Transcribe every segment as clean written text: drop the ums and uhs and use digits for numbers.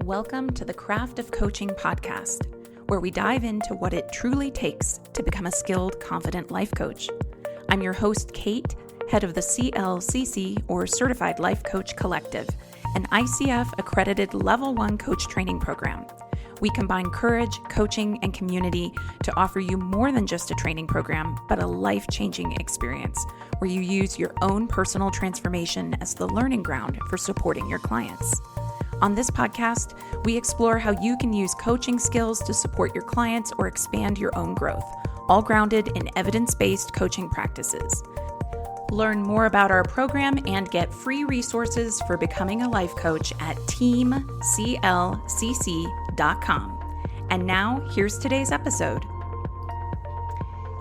Welcome to the Craft of Coaching podcast, where we dive into what it truly takes to become a skilled, confident life coach. I'm your host, Kate, head of the CLCC, or Certified Life Coach Collective, an ICF-accredited Level 1 coach training program. We combine courage, coaching, and community to offer you more than just a training program, but a life-changing experience where you use your own personal transformation as the learning ground for supporting your clients. On this podcast, we explore how you can use coaching skills to support your clients or expand your own growth, all grounded in evidence-based coaching practices. Learn more about our program and get free resources for becoming a life coach at teamclcc.com. And now, here's today's episode.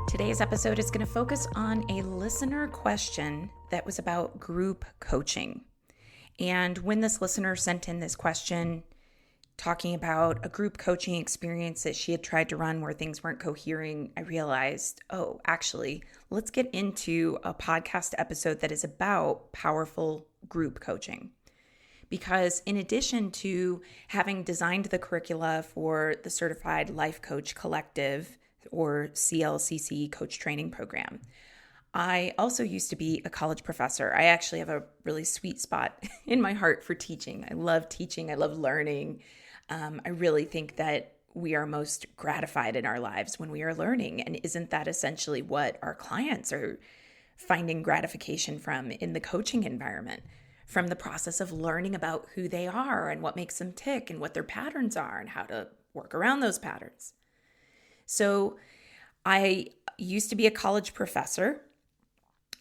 Today's episode is going to focus on a listener question that was about group coaching. And when this listener sent in this question, talking about a group coaching experience that she had tried to run where things weren't cohering, I realized, actually, let's get into a podcast episode that is about powerful group coaching. Because in addition to having designed the curricula for the Certified Life Coach Collective, or CLCC coach training program, I also used to be a college professor. I actually have a really sweet spot in my heart for teaching. I love teaching. I love learning. I really think that we are most gratified in our lives when we are learning. And isn't that essentially what our clients are finding gratification from in the coaching environment? From the process of learning about who they are and what makes them tick and what their patterns are and how to work around those patterns. So I used to be a college professor.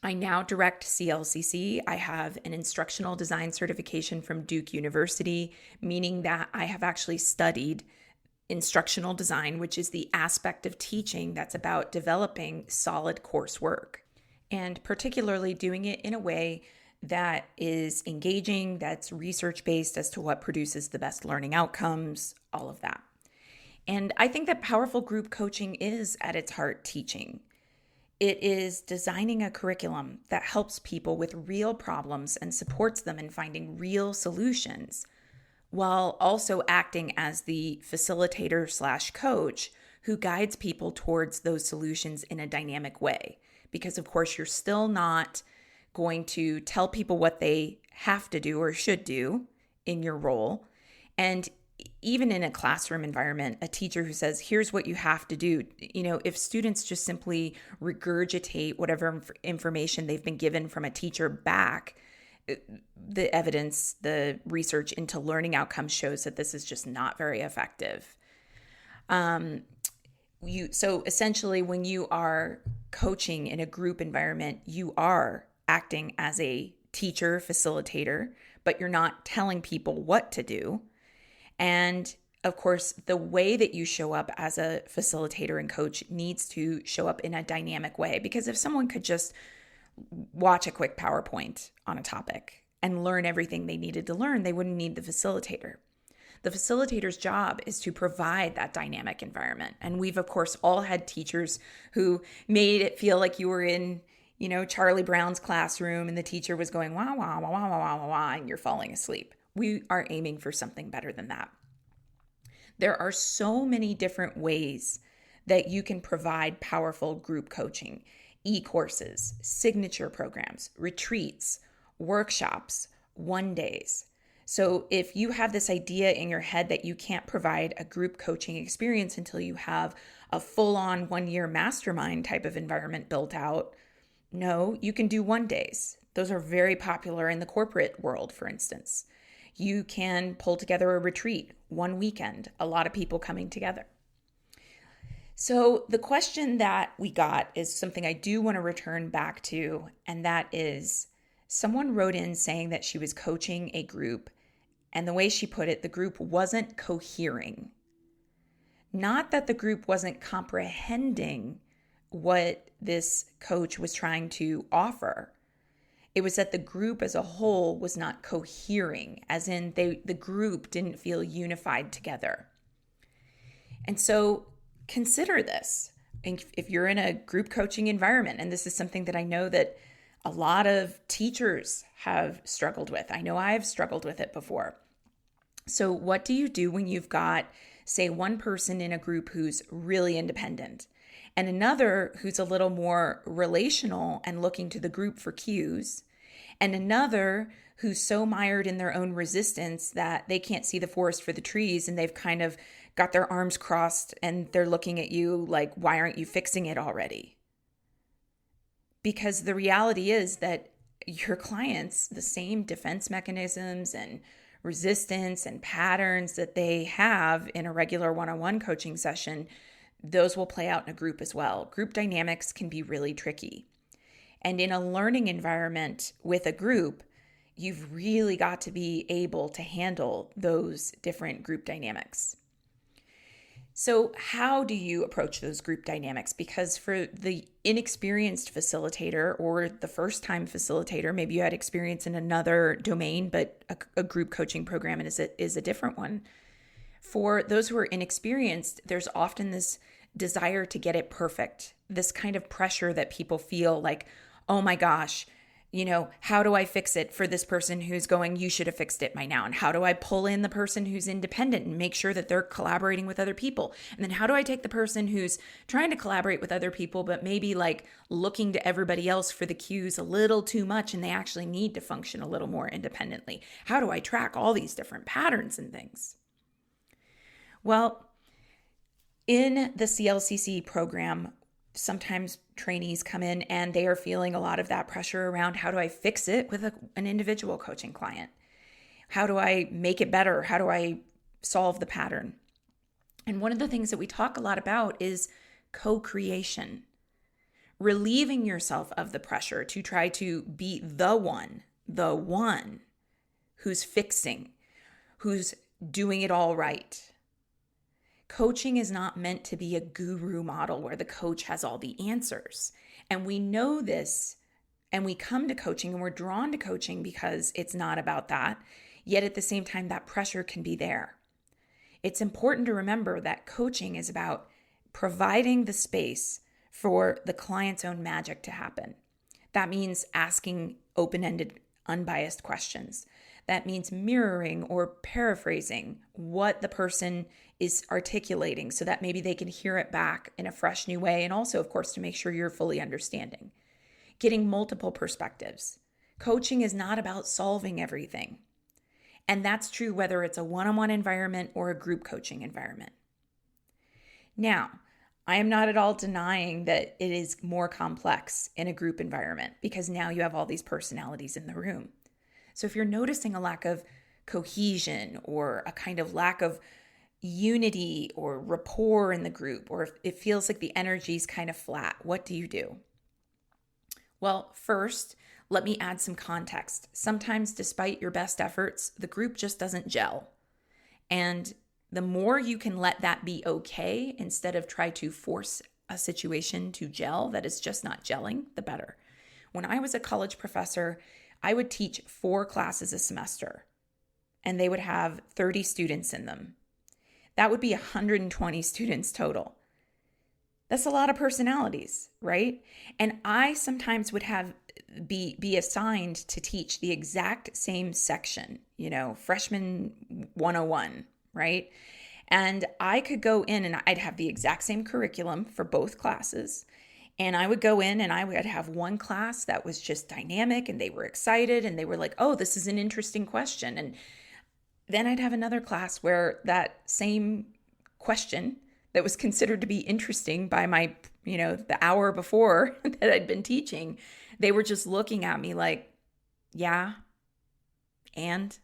I now direct CLCC. I have an instructional design certification from Duke University, meaning that I have actually studied instructional design, which is the aspect of teaching that's about developing solid coursework, and particularly doing it in a way that is engaging, that's research-based as to what produces the best learning outcomes, all of that. And I think that powerful group coaching is at its heart teaching. It is designing a curriculum that helps people with real problems and supports them in finding real solutions, while also acting as the facilitator/coach who guides people towards those solutions in a dynamic way. Because of course, you're still not going to tell people what they have to do or should do in your role. And even in a classroom environment, a teacher who says, here's what you have to do, if students just simply regurgitate whatever information they've been given from a teacher back, the evidence, the research into learning outcomes shows that this is just not very effective. So essentially, when you are coaching in a group environment, you are acting as a teacher, facilitator, but you're not telling people what to do. And of course, the way that you show up as a facilitator and coach needs to show up in a dynamic way. Because if someone could just watch a quick PowerPoint on a topic and learn everything they needed to learn, they wouldn't need the facilitator. The facilitator's job is to provide that dynamic environment. And we've, of course, all had teachers who made it feel like you were in, Charlie Brown's classroom and the teacher was going, wah, wah, wah, wah, wah, wah, wah, and you're falling asleep. We are aiming for something better than that. There are so many different ways that you can provide powerful group coaching: e-courses, signature programs, retreats, workshops, one-days. So if you have this idea in your head that you can't provide a group coaching experience until you have a full-on one-year mastermind type of environment built out, no, you can do one-days. Those are very popular in the corporate world, for instance. You can pull together a retreat, one weekend, a lot of people coming together. So the question that we got is something I do want to return back to, and that is someone wrote in saying that she was coaching a group, and the way she put it, the group wasn't cohering. Not that the group wasn't comprehending what this coach was trying to offer. It was that the group as a whole was not cohering, as in the group didn't feel unified together. And so consider this. If you're in a group coaching environment, and this is something that I know that a lot of teachers have struggled with. I know I've struggled with it before. So what do you do when you've got, say, one person in a group who's really independent and another who's a little more relational and looking to the group for cues, and another who's so mired in their own resistance that they can't see the forest for the trees and they've kind of got their arms crossed and they're looking at you like, why aren't you fixing it already? Because the reality is that your clients, the same defense mechanisms and resistance and patterns that they have in a regular one-on-one coaching session, those will play out in a group as well. Group dynamics can be really tricky. And in a learning environment with a group, you've really got to be able to handle those different group dynamics. So how do you approach those group dynamics? Because for the inexperienced facilitator or the first-time facilitator, maybe you had experience in another domain, but a group coaching program is a different one. For those who are inexperienced, there's often this desire to get it perfect, this kind of pressure that people feel like, oh my gosh, how do I fix it for this person who's going, you should have fixed it by now? And how do I pull in the person who's independent and make sure that they're collaborating with other people? And then how do I take the person who's trying to collaborate with other people, but maybe like looking to everybody else for the cues a little too much and they actually need to function a little more independently? How do I track all these different patterns and things? Well, in the CLCC program, sometimes trainees come in and they are feeling a lot of that pressure around how do I fix it with an individual coaching client? How do I make it better? How do I solve the pattern? And one of the things that we talk a lot about is co-creation, relieving yourself of the pressure to try to be the one who's fixing, who's doing it all right. Coaching is not meant to be a guru model where the coach has all the answers. And we know this, and we come to coaching and we're drawn to coaching because it's not about that. Yet at the same time, that pressure can be there. It's important to remember that coaching is about providing the space for the client's own magic to happen. That means asking open-ended, unbiased questions. That means mirroring or paraphrasing what the person is articulating so that maybe they can hear it back in a fresh new way. And also, of course, to make sure you're fully understanding. Getting multiple perspectives. Coaching is not about solving everything. And that's true whether it's a one-on-one environment or a group coaching environment. Now, I am not at all denying that it is more complex in a group environment because now you have all these personalities in the room. So if you're noticing a lack of cohesion or a kind of lack of unity or rapport in the group, or if it feels like the energy is kind of flat, what do you do? Well, first, let me add some context. Sometimes, despite your best efforts, the group just doesn't gel. And the more you can let that be okay instead of try to force a situation to gel that is just not gelling, the better. When I was a college professor, I would teach 4 classes a semester, and they would have 30 students in them. That would be 120 students total. That's a lot of personalities, right? And I sometimes would be assigned to teach the exact same section, freshman 101, right? And I could go in and I'd have the exact same curriculum for both classes. And I would go in and I would have one class that was just dynamic and they were excited and they were like, oh, this is an interesting question. And then I'd have another class where that same question that was considered to be interesting by my, the hour before that I'd been teaching, they were just looking at me like, yeah, and?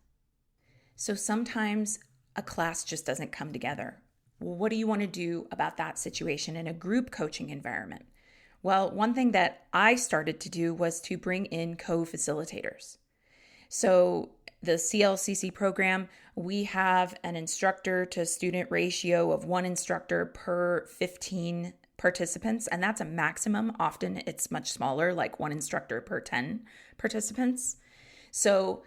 So sometimes a class just doesn't come together. Well, what do you want to do about that situation in a group coaching environment? Well, one thing that I started to do was to bring in co-facilitators. So the CLCC program, we have an instructor to student ratio of 1 instructor per 15 participants, and that's a maximum. Often it's much smaller, like 1 instructor per 10 participants. So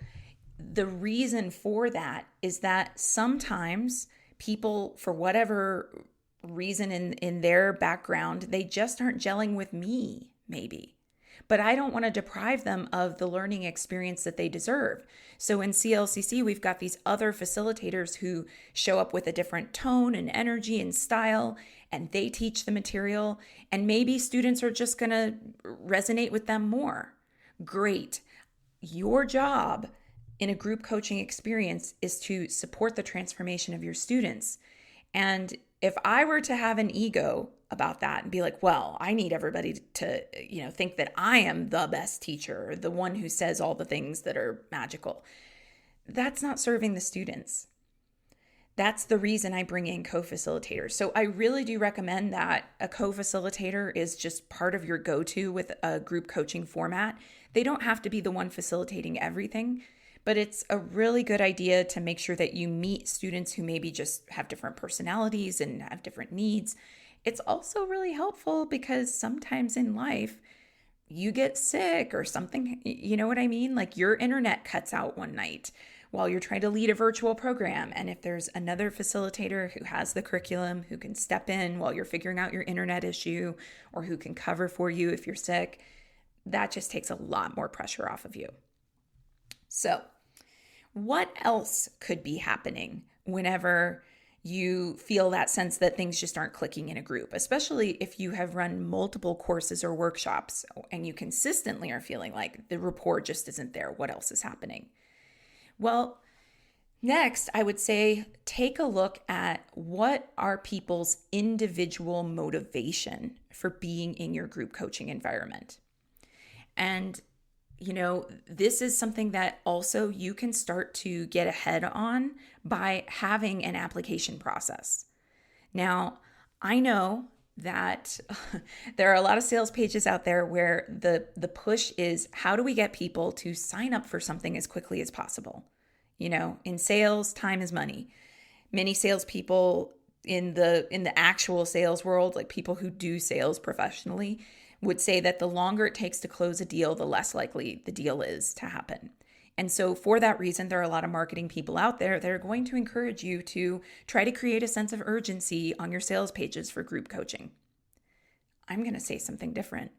the reason for that is that sometimes people, for whatever reason in their background, they just aren't gelling with me, maybe. but I don't want to deprive them of the learning experience that they deserve. So in CLCC, we've got these other facilitators who show up with a different tone and energy and style, and they teach the material, and maybe students are just going to resonate with them more. Great. Your job in a group coaching experience is to support the transformation of your students. And if I were to have an ego about that and be like, well, I need everybody to, think that I am the best teacher, the one who says all the things that are magical, that's not serving the students. That's the reason I bring in co-facilitators. So I really do recommend that a co-facilitator is just part of your go-to with a group coaching format. They don't have to be the one facilitating everything, but it's a really good idea to make sure that you meet students who maybe just have different personalities and have different needs. It's also really helpful because sometimes in life, you get sick or something, you know what I mean? Like your internet cuts out one night while you're trying to lead a virtual program. And if there's another facilitator who has the curriculum, who can step in while you're figuring out your internet issue, or who can cover for you if you're sick, that just takes a lot more pressure off of you. So what else could be happening whenever you feel that sense that things just aren't clicking in a group, especially if you have run multiple courses or workshops and you consistently are feeling like the rapport just isn't there? What else is happening? Well, next, I would say take a look at what are people's individual motivation for being in your group coaching environment. And, this is something that also you can start to get ahead on by having an application process. Now, I know that there are a lot of sales pages out there where the push is, how do we get people to sign up for something as quickly as possible? In sales, time is money. Many salespeople in the actual sales world, like people who do sales professionally, would say that the longer it takes to close a deal, the less likely the deal is to happen. And so for that reason, there are a lot of marketing people out there that are going to encourage you to try to create a sense of urgency on your sales pages for group coaching. I'm going to say something different.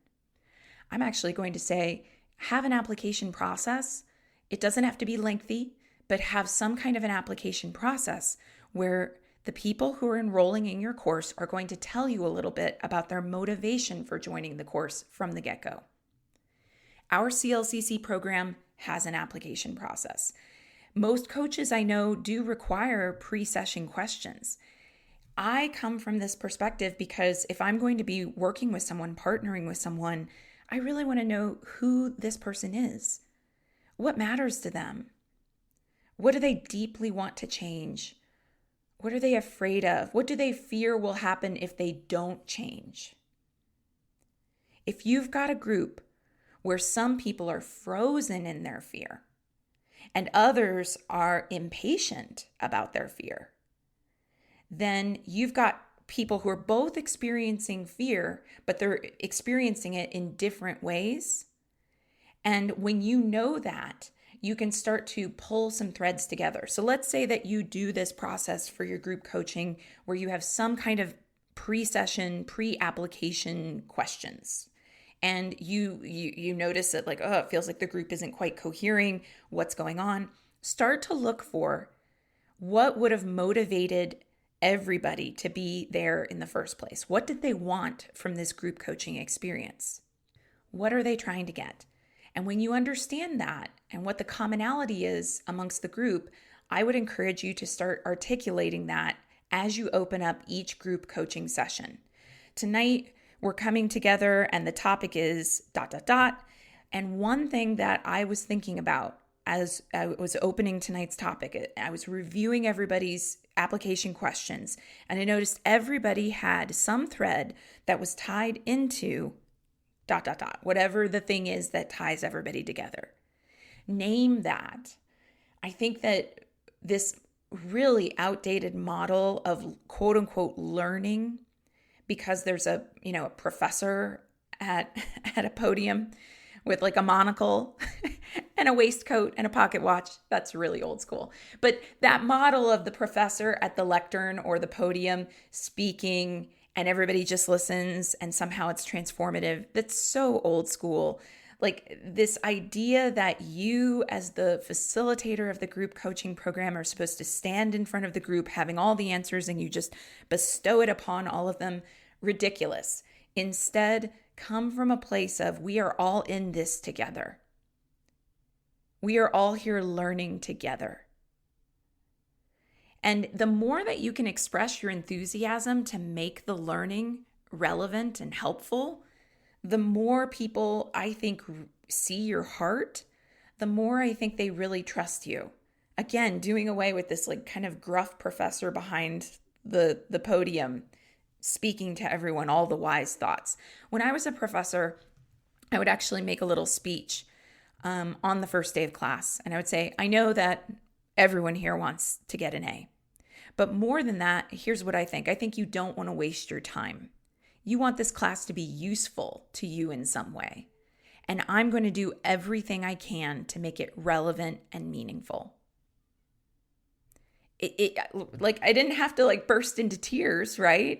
I'm actually going to say, have an application process. It doesn't have to be lengthy, but have some kind of an application process where the people who are enrolling in your course are going to tell you a little bit about their motivation for joining the course from the get-go. Our CLCC program has an application process. Most coaches I know do require pre-session questions. I come from this perspective because if I'm going to be working with someone, partnering with someone, I really want to know who this person is. What matters to them? What do they deeply want to change? What are they afraid of? What do they fear will happen if they don't change? If you've got a group where some people are frozen in their fear and others are impatient about their fear, then you've got people who are both experiencing fear, but they're experiencing it in different ways. And when you know that, you can start to pull some threads together. So let's say that you do this process for your group coaching where you have some kind of pre-session, pre-application questions. And you notice that it feels like the group isn't quite cohering. What's going on? Start to look for what would have motivated everybody to be there in the first place. What did they want from this group coaching experience? What are they trying to get? And when you understand that and what the commonality is amongst the group, I would encourage you to start articulating that as you open up each group coaching session. Tonight, we're coming together and the topic is ... And one thing that I was thinking about as I was opening tonight's topic, I was reviewing everybody's application questions, and I noticed everybody had some thread that was tied into ... whatever the thing is that ties everybody together. Name that. I think that this really outdated model of quote unquote learning, because there's a professor at a podium with a monocle and a waistcoat and a pocket watch. That's really old school. But that model of the professor at the lectern or the podium speaking and everybody just listens and somehow it's transformative, that's so old school. Like this idea that you as the facilitator of the group coaching program are supposed to stand in front of the group having all the answers and you just bestow it upon all of them, ridiculous. Instead, come from a place of we are all in this together. We are all here learning together. And the more that you can express your enthusiasm to make the learning relevant and helpful, the more people I think see your heart, the more I think they really trust you. Again, doing away with this like kind of gruff professor behind the podium, speaking to everyone all the wise thoughts. When I was a professor, I would actually make a little speech on the first day of class. And I would say, I know that everyone here wants to get an A. But more than that, here's what I think. I think you don't want to waste your time. You want this class to be useful to you in some way. And I'm going to do everything I can to make it relevant and meaningful. Like I didn't have to like burst into tears, right?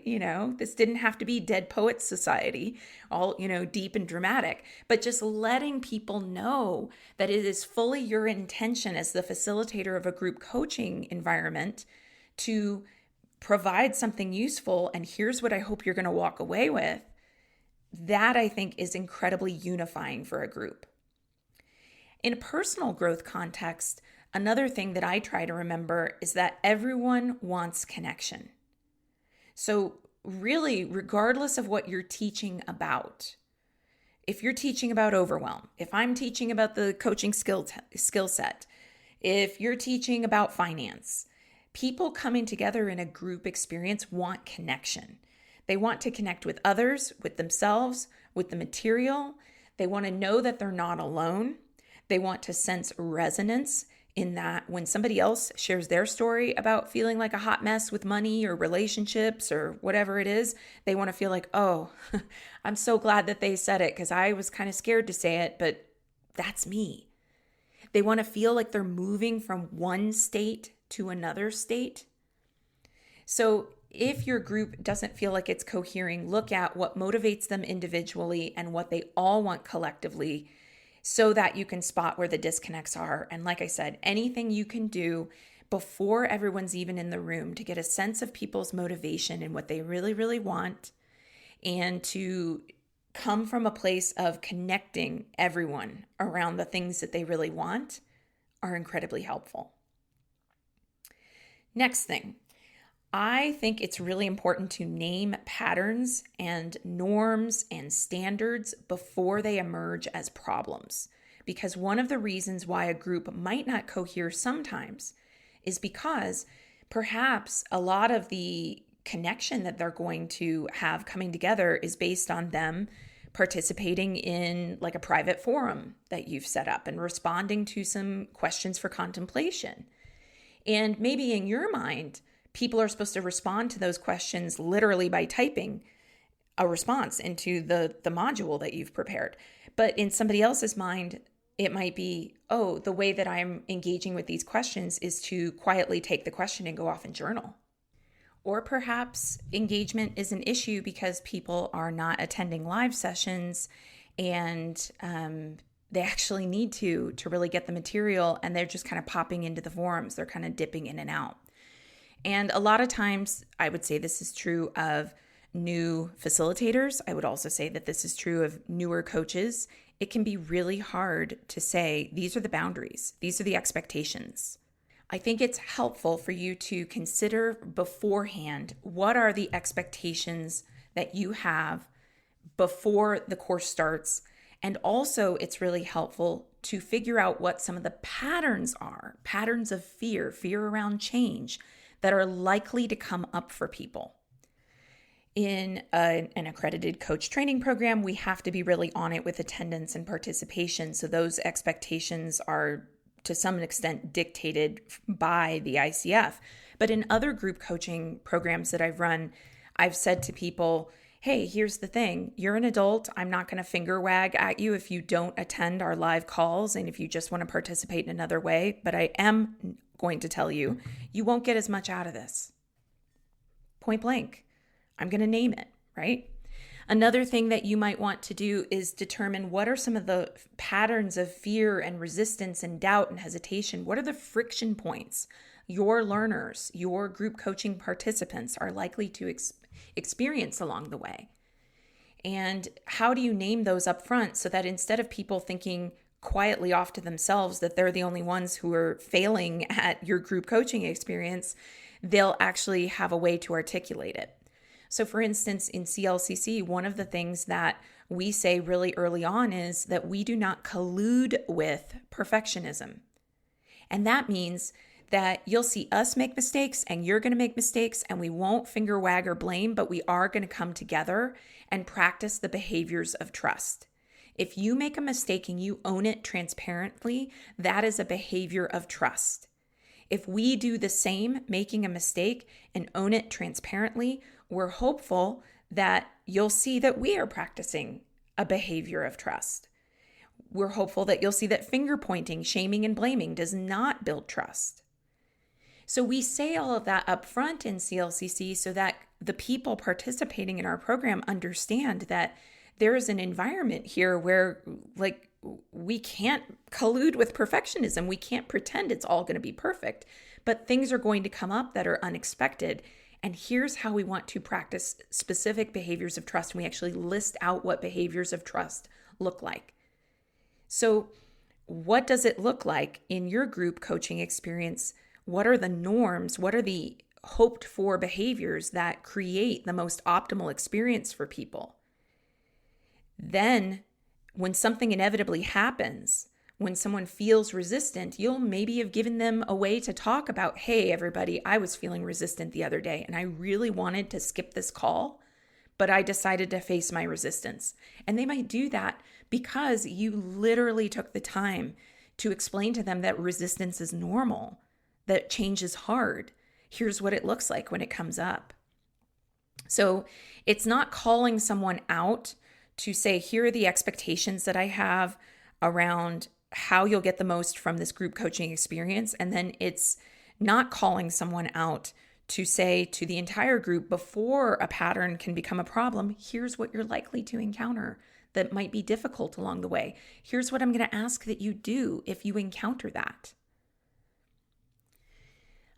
This didn't have to be Dead Poets Society, all, deep and dramatic, but just letting people know that it is fully your intention as the facilitator of a group coaching environment to provide something useful, and here's what I hope you're going to walk away with. That I think is incredibly unifying for a group. In a personal growth context, another thing that I try to remember is that everyone wants connection. So really, regardless of what you're teaching about, if you're teaching about overwhelm, if I'm teaching about the coaching skill set, if you're teaching about finance, people coming together in a group experience want connection. They want to connect with others, with themselves, with the material. They want to know that they're not alone. They want to sense resonance in that when somebody else shares their story about feeling like a hot mess with money or relationships or whatever it is, they want to feel like, oh, I'm so glad that they said it because I was kind of scared to say it, but that's me. They want to feel like they're moving from one state to another state. So if your group doesn't feel like it's cohering, look at what motivates them individually and what they all want collectively so that you can spot where the disconnects are. And like I said, anything you can do before everyone's even in the room to get a sense of people's motivation and what they really, really want, and to come from a place of connecting everyone around the things that they really want are incredibly helpful. Next thing, I think it's really important to name patterns and norms and standards before they emerge as problems. Because one of the reasons why a group might not cohere sometimes is because perhaps a lot of the connection that they're going to have coming together is based on them participating in like a private forum that you've set up and responding to some questions for contemplation. And maybe in your mind, people are supposed to respond to those questions literally by typing a response into the module that you've prepared. But in somebody else's mind, it might be, oh, the way that I'm engaging with these questions is to quietly take the question and go off and journal. Or perhaps engagement is an issue because people are not attending live sessions and they actually need to really get the material, and they're just kind of popping into the forums. They're kind of dipping in and out. And a lot of times, I would say this is true of new facilitators. I would also say that this is true of newer coaches. It can be really hard to say, these are the boundaries. These are the expectations. I think it's helpful for you to consider beforehand, what are the expectations that you have before the course starts. And also, it's really helpful to figure out what some of the patterns are, patterns of fear around change that are likely to come up for people. In an accredited coach training program, we have to be really on it with attendance and participation. So those expectations are to some extent dictated by the ICF. But in other group coaching programs that I've run, I've said to people, hey, here's the thing. You're an adult. I'm not going to finger wag at you if you don't attend our live calls and if you just want to participate in another way. But I am going to tell you, you won't get as much out of this. Point blank. I'm going to name it, right? Another thing that you might want to do is determine what are some of the patterns of fear and resistance and doubt and hesitation. What are the friction points your learners, your group coaching participants are likely to experience along the way? And how do you name those up front so that instead of people thinking quietly off to themselves that they're the only ones who are failing at your group coaching experience, they'll actually have a way to articulate it. So for instance, in CLCC, one of the things that we say really early on is that we do not collude with perfectionism. And that means that you'll see us make mistakes and you're going to make mistakes, and we won't finger wag or blame, but we are going to come together and practice the behaviors of trust. If you make a mistake and you own it transparently, that is a behavior of trust. If we do the same, making a mistake and own it transparently, we're hopeful that you'll see that we are practicing a behavior of trust. We're hopeful that you'll see that finger pointing, shaming, and blaming does not build trust. So we say all of that up front in CLCC so that the people participating in our program understand that there is an environment here where we can't collude with perfectionism. We can't pretend it's all going to be perfect, but things are going to come up that are unexpected. And here's how we want to practice specific behaviors of trust. And we actually list out what behaviors of trust look like. So what does it look like in your group coaching experience? What are the norms? What are the hoped for behaviors that create the most optimal experience for people? Then when something inevitably happens, when someone feels resistant, you'll maybe have given them a way to talk about, hey, everybody, I was feeling resistant the other day and I really wanted to skip this call, but I decided to face my resistance. And they might do that because you literally took the time to explain to them that resistance is normal, that change is hard. Here's what it looks like when it comes up. So it's not calling someone out to say, here are the expectations that I have around how you'll get the most from this group coaching experience. And then it's not calling someone out to say to the entire group, before a pattern can become a problem, here's what you're likely to encounter that might be difficult along the way. Here's what I'm going to ask that you do if you encounter that.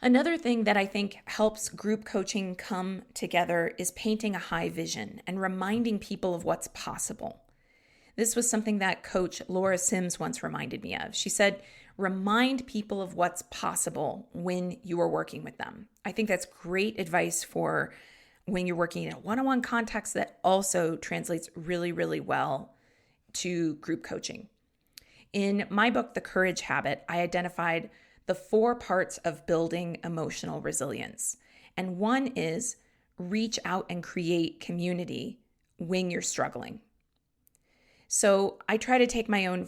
Another thing that I think helps group coaching come together is painting a high vision and reminding people of what's possible. This was something that coach Laura Sims once reminded me of. She said, remind people of what's possible when you are working with them. I think that's great advice for when you're working in a one-on-one context that also translates really, really well to group coaching. In my book, The Courage Habit, I identified the 4 parts of building emotional resilience. And one is reach out and create community when you're struggling. So I try to take my own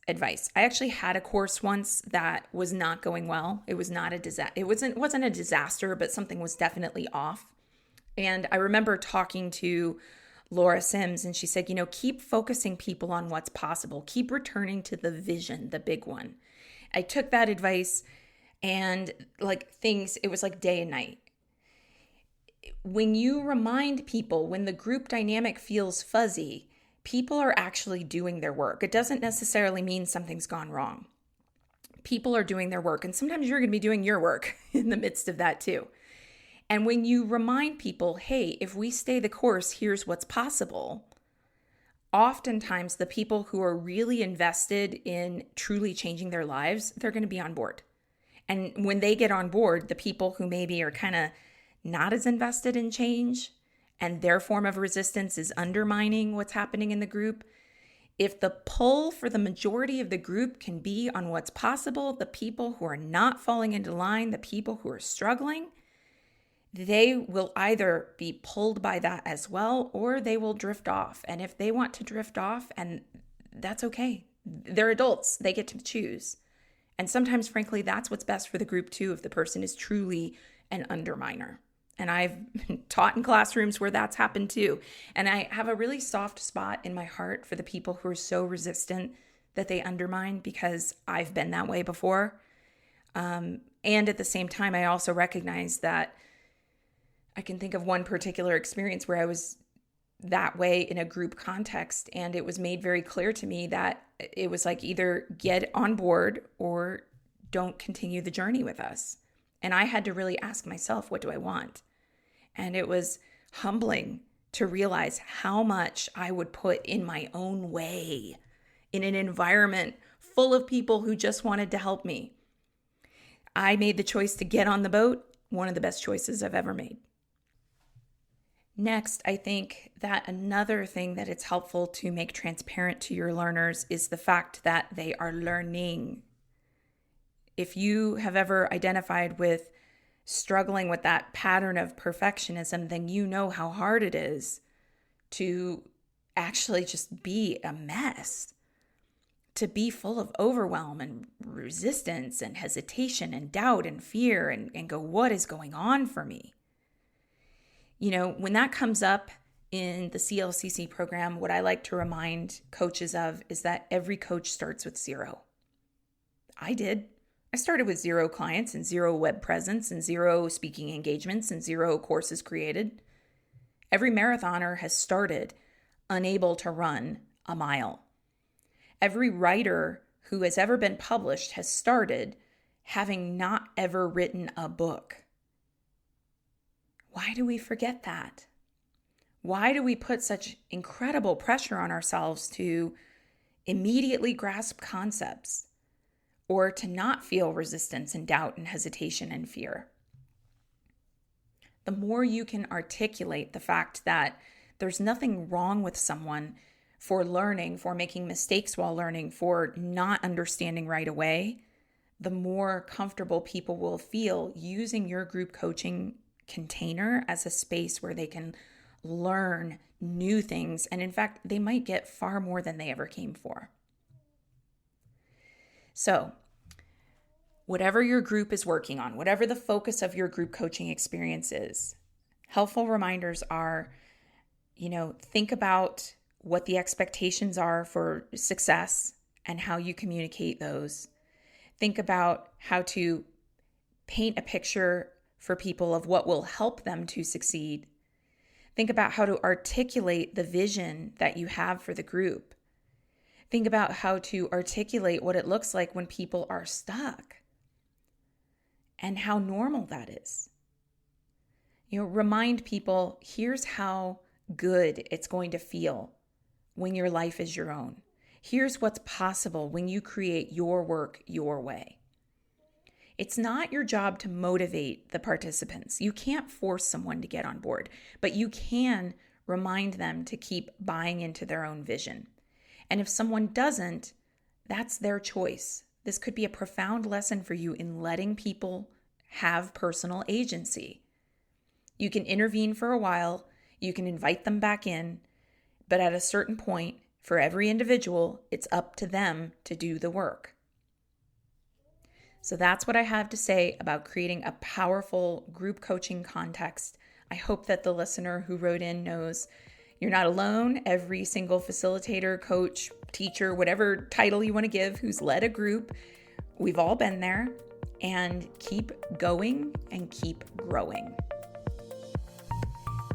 advice. I actually had a course once that was not going well. It was not a disaster. It wasn't a disaster, but something was definitely off. And I remember talking to Laura Sims, and she said, keep focusing people on what's possible. Keep returning to the vision, the big one. I took that advice and it was like day and night. When you remind people, when the group dynamic feels fuzzy, people are actually doing their work. It doesn't necessarily mean something's gone wrong. People are doing their work, and sometimes you're going to be doing your work in the midst of that too. And when you remind people, hey, if we stay the course, here's what's possible. Oftentimes, the people who are really invested in truly changing their lives, they're going to be on board. And when they get on board, the people who maybe are kind of not as invested in change and their form of resistance is undermining what's happening in the group, if the pull for the majority of the group can be on what's possible, the people who are not falling into line, the people who are struggling, they will either be pulled by that as well, or they will drift off. And if they want to drift off, and that's okay. They're adults. They get to choose. And sometimes, frankly, that's what's best for the group too, if the person is truly an underminer. And I've taught in classrooms where that's happened too. And I have a really soft spot in my heart for the people who are so resistant that they undermine, because I've been that way before. And at the same time, I also recognize that I can think of one particular experience where I was that way in a group context. And it was made very clear to me that it was like either get on board or don't continue the journey with us. And I had to really ask myself, what do I want? And it was humbling to realize how much I would put in my own way in an environment full of people who just wanted to help me. I made the choice to get on the boat, one of the best choices I've ever made. Next, I think that another thing that it's helpful to make transparent to your learners is the fact that they are learning. If you have ever identified with struggling with that pattern of perfectionism, then you know how hard it is to actually just be a mess, to be full of overwhelm and resistance and hesitation and doubt and fear and go, what is going on for me? You know, when that comes up in the CLCC program, what I like to remind coaches of is that every coach starts with zero. I did. I started with 0 clients and 0 web presence and 0 speaking engagements and 0 courses created. Every marathoner has started unable to run a mile. Every writer who has ever been published has started having not ever written a book. Why do we forget that? Why do we put such incredible pressure on ourselves to immediately grasp concepts or to not feel resistance and doubt and hesitation and fear? The more you can articulate the fact that there's nothing wrong with someone for learning, for making mistakes while learning, for not understanding right away, the more comfortable people will feel using your group coaching container as a space where they can learn new things. And in fact, they might get far more than they ever came for. So, whatever your group is working on, whatever the focus of your group coaching experience is, helpful reminders are, think about what the expectations are for success and how you communicate those. Think about how to paint a picture for people of what will help them to succeed. Think about how to articulate the vision that you have for the group. Think about how to articulate what it looks like when people are stuck and how normal that is. Remind people, here's how good it's going to feel when your life is your own. Here's what's possible when you create your work your way. It's not your job to motivate the participants. You can't force someone to get on board, but you can remind them to keep buying into their own vision. And if someone doesn't, that's their choice. This could be a profound lesson for you in letting people have personal agency. You can intervene for a while, you can invite them back in, but at a certain point, for every individual, it's up to them to do the work. So that's what I have to say about creating a powerful group coaching context. I hope that the listener who wrote in knows you're not alone. Every single facilitator, coach, teacher, whatever title you want to give, who's led a group, we've all been there. And keep going and keep growing.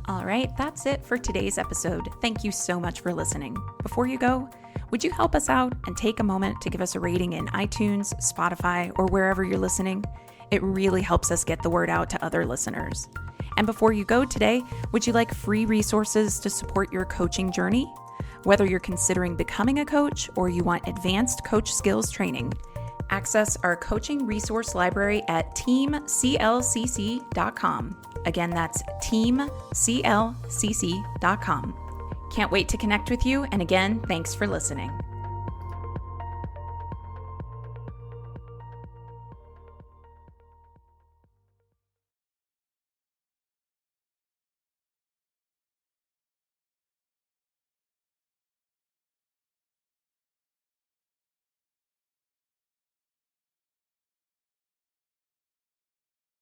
All right, that's it for today's episode. Thank you so much for listening. Before you go, would you help us out and take a moment to give us a rating in iTunes, Spotify, or wherever you're listening? It really helps us get the word out to other listeners. And before you go today, would you like free resources to support your coaching journey? Whether you're considering becoming a coach or you want advanced coach skills training, access our coaching resource library at teamclcc.com. Again, that's teamclcc.com. Can't wait to connect with you. And again, thanks for listening.